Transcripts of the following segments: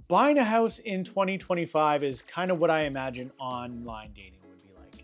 Buying a house in 2025 is kind of what I imagine online dating would be like.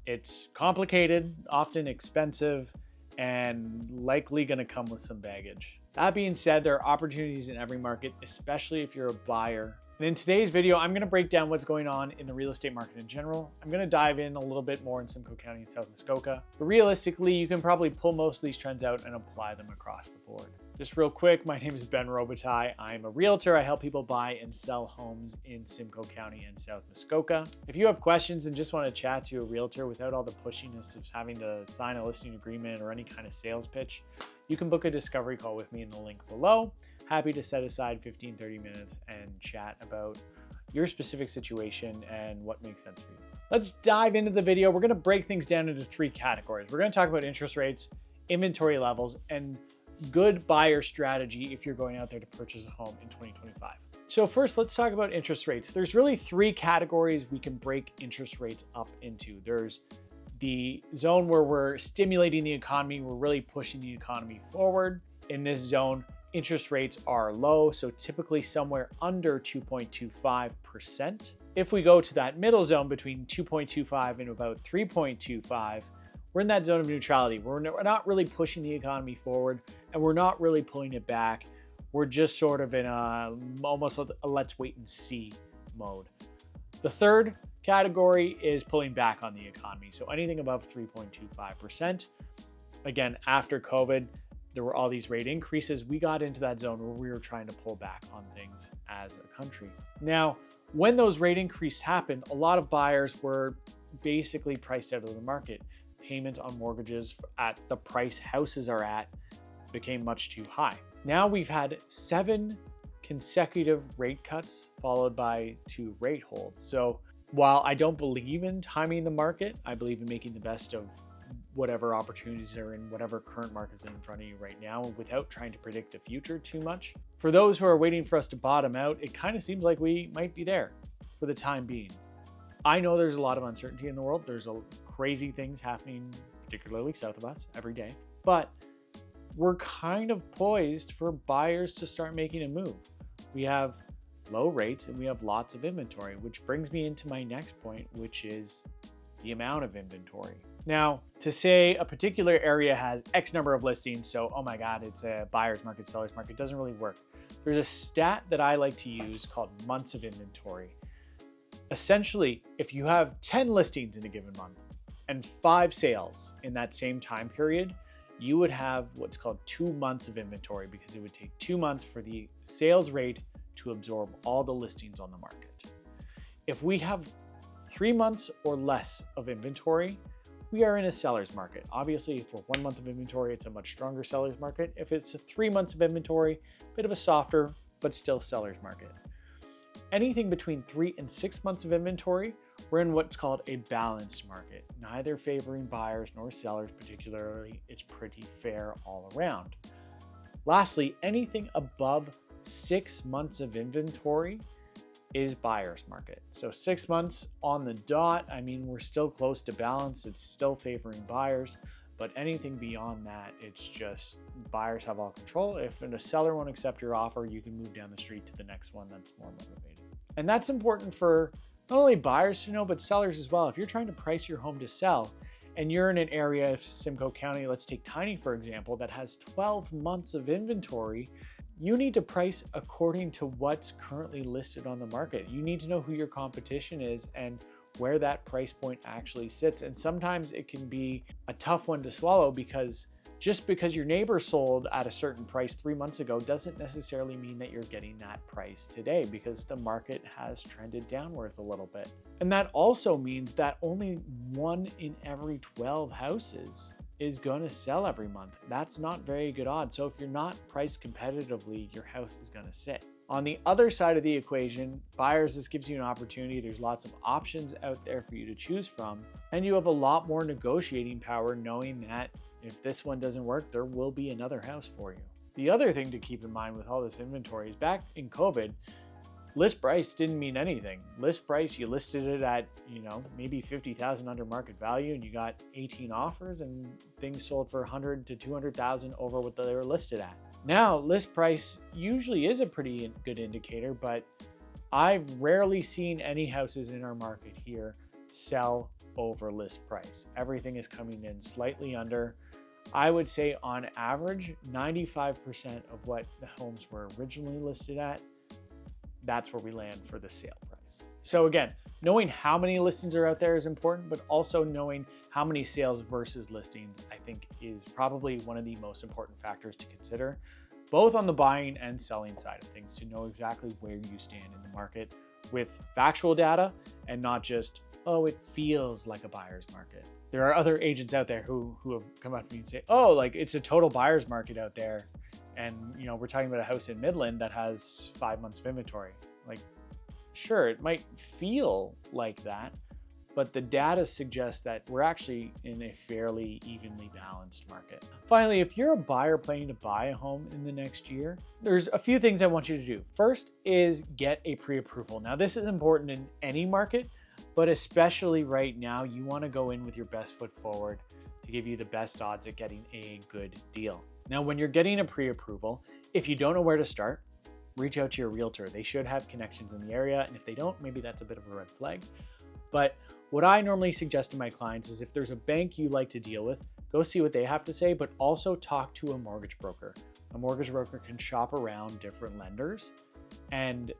It's complicated, often expensive, and likely going to come with some baggage. That being said, there are opportunities in every market, especially if you're a buyer. And in today's video, I'm going to break down what's going on in the real estate market in general. I'm going to dive in a little bit more in Simcoe County and South Muskoka. But realistically, you can probably pull most of these trends out and apply them across the board. Just real quick, my name is Ben Robitaille. I'm a realtor. I help people buy and sell homes in Simcoe County and South Muskoka. If you have questions and just want to chat to a realtor without all the pushiness of having to sign a listing agreement or any kind of sales pitch, you can book a discovery call with me in the link below. Happy to set aside 15-30 minutes and chat about your specific situation and what makes sense for you. Let's dive into the video. We're going to break things down into three categories. We're going to talk about interest rates, inventory levels, and good buyer strategy if you're going out there to purchase a home in 2025. So first, let's talk about interest rates. There's really three categories we can break interest rates up into. There's the zone where we're stimulating the economy, we're really pushing the economy forward. In this zone, interest rates are low, so typically somewhere under 2.25%. If we go to that middle zone between 2.25 and about 3.25, we're in that zone of neutrality. We're not really pushing the economy forward, and we're not really pulling it back. We're just sort of in almost a let's wait and see mode. The third category is pulling back on the economy. So anything above 3.25%. Again, after COVID, there were all these rate increases. We got into that zone where we were trying to pull back on things as a country. Now, when those rate increases happened, a lot of buyers were basically priced out of the market. Payment on mortgages at the price houses are at became much too high. Now we've had 7 consecutive rate cuts followed by 2 rate holds. So while I don't believe in timing the market, I believe in making the best of whatever opportunities are in whatever current market is in front of you right now without trying to predict the future too much. For those who are waiting for us to bottom out, it kind of seems like we might be there for the time being. I know there's a lot of uncertainty in the world. There's crazy things happening, particularly south of us, every day. But we're kind of poised for buyers to start making a move. We have low rates and we have lots of inventory, which brings me into my next point, which is the amount of inventory. Now, to say a particular area has X number of listings, so oh my God, it's a buyer's market, seller's market, doesn't really work. There's a stat that I like to use called months of inventory. Essentially, if you have 10 listings in a given month and 5 sales in that same time period, you would have what's called 2 months of inventory because it would take 2 months for the sales rate to absorb all the listings on the market. If we have 3 months or less of inventory, we are in a seller's market. Obviously, for 1 month of inventory, it's a much stronger seller's market. If it's 3 months of inventory, a bit of a softer, but still seller's market. Anything between 3 and 6 months of inventory, we're in what's called a balanced market, neither favoring buyers nor sellers particularly. It's pretty fair all around. Lastly, anything above 6 months of inventory is buyer's market. So 6 months on the dot, I mean, we're still close to balance. It's still favoring buyers, but anything beyond that, it's just buyers have all control. If a seller won't accept your offer, you can move down the street to the next one that's more motivated. And that's important for not only buyers to know, but sellers as well. If you're trying to price your home to sell and you're in an area, Simcoe County, let's take Tiny for example, that has 12 months of inventory, you need to price according to what's currently listed on the market. You need to know who your competition is and where that price point actually sits. And sometimes it can be a tough one to swallow because just because your neighbor sold at a certain price 3 months ago doesn't necessarily mean that you're getting that price today because the market has trended downwards a little bit. And that also means that only 1 in every 12 houses is going to sell every month. That's not very good odds. So if you're not priced competitively, your house is going to sit. On the other side of the equation, buyers, this gives you an opportunity. There's lots of options out there for you to choose from, and you have a lot more negotiating power knowing that if this one doesn't work, there will be another house for you. The other thing to keep in mind with all this inventory is back in COVID, list price didn't mean anything. List price, you listed it at, maybe 50,000 under market value and you got 18 offers and things sold for 100 to 200,000 over what they were listed at. Now, list price usually is a pretty good indicator, but I've rarely seen any houses in our market here sell over list price. Everything is coming in slightly under. I would say on average, 95% of what the homes were originally listed at, that's where we land for the sale price. So again, knowing how many listings are out there is important, but also knowing how many sales versus listings, I think, is probably one of the most important factors to consider, both on the buying and selling side of things, to know exactly where you stand in the market with factual data and not just, oh, it feels like a buyer's market. There are other agents out there who have come up to me and say, oh, like it's a total buyer's market out there. And we're talking about a house in Midland that has 5 months of inventory. Like, sure, it might feel like that, but the data suggests that we're actually in a fairly evenly balanced market. Finally, if you're a buyer planning to buy a home in the next year, there's a few things I want you to do. First is get a pre-approval. Now, this is important in any market, but especially right now, you want to go in with your best foot forward to give you the best odds at getting a good deal. Now, when you're getting a pre-approval, if you don't know where to start, reach out to your realtor. They should have connections in the area, and if they don't, maybe that's a bit of a red flag. But what I normally suggest to my clients is if there's a bank you like to deal with, go see what they have to say, but also talk to a mortgage broker. A mortgage broker can shop around different lenders and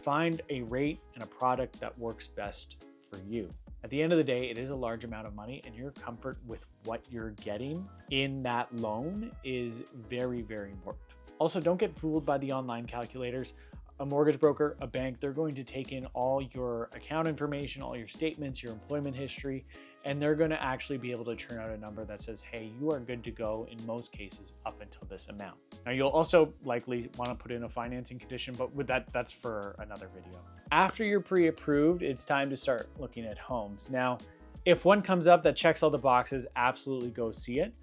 find a rate and a product that works best for you. At the end of the day, it is a large amount of money, and your comfort with what you're getting in that loan is very, very important. Also, don't get fooled by the online calculators. A mortgage broker, a bank, they're going to take in all your account information, all your statements, your employment history, and they're going to actually be able to churn out a number that says, hey, you are good to go in most cases up until this amount. Now, you'll also likely want to put in a financing condition, but with that's for another video. After you're pre-approved, it's time to start looking at homes. Now, if one comes up that checks all the boxes, absolutely go see it.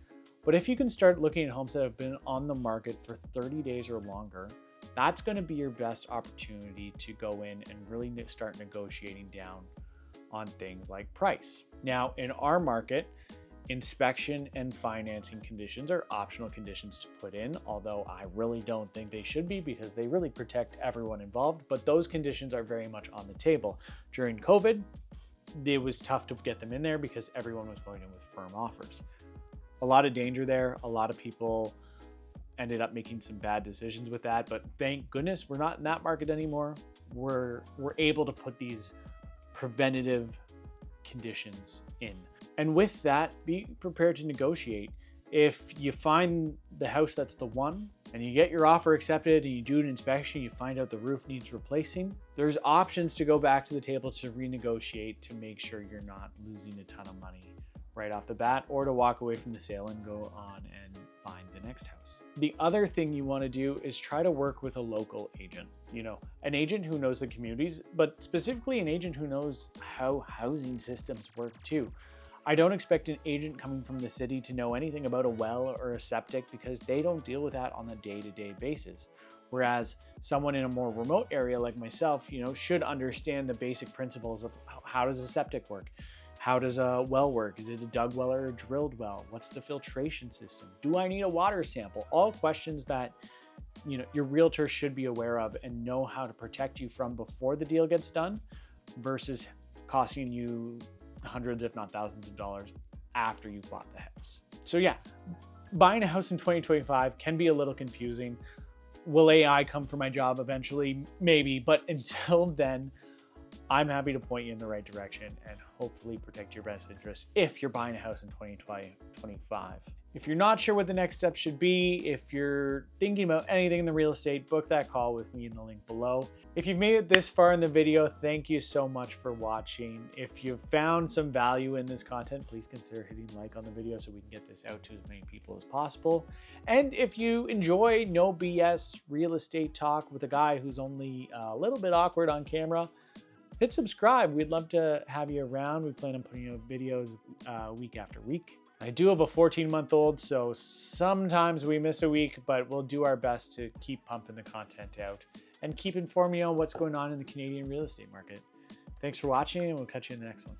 But if you can start looking at homes that have been on the market for 30 days or longer, that's going to be your best opportunity to go in and really start negotiating down on things like price. Now, in our market, inspection and financing conditions are optional conditions to put in, although I really don't think they should be because they really protect everyone involved, but those conditions are very much on the table. During COVID, it was tough to get them in there because everyone was going in with firm offers. A lot of danger there. A lot of people ended up making some bad decisions with that, but thank goodness we're not in that market anymore. We're able to put these preventative conditions in. And with that, be prepared to negotiate. If you find the house that's the one and you get your offer accepted and you do an inspection, you find out the roof needs replacing, there's options to go back to the table to renegotiate to make sure you're not losing a ton of money right off the bat, or to walk away from the sale and go on and find the next house. The other thing you want to do is try to work with a local agent, an agent who knows the communities, but specifically an agent who knows how housing systems work too. I don't expect an agent coming from the city to know anything about a well or a septic because they don't deal with that on a day-to-day basis. Whereas someone in a more remote area like myself, should understand the basic principles of how does a septic work? How does a well work? Is it a dug well or a drilled well? What's the filtration system? Do I need a water sample? All questions that your realtor should be aware of and know how to protect you from before the deal gets done versus costing you hundreds, if not thousands of dollars after you've bought the house. So yeah, buying a house in 2025 can be a little confusing. Will AI come for my job eventually? Maybe, but until then, I'm happy to point you in the right direction and hopefully protect your best interests if you're buying a house in 2025. If you're not sure what the next step should be, if you're thinking about anything in the real estate, book that call with me in the link below. If you've made it this far in the video, thank you so much for watching. If you've found some value in this content, please consider hitting like on the video so we can get this out to as many people as possible. And if you enjoy no BS real estate talk with a guy who's only a little bit awkward on camera, hit subscribe. We'd love to have you around. We plan on putting out videos week after week. I do have a 14-month-old, so sometimes we miss a week, but we'll do our best to keep pumping the content out and keep informing you on what's going on in the Canadian real estate market. Thanks for watching, and we'll catch you in the next one.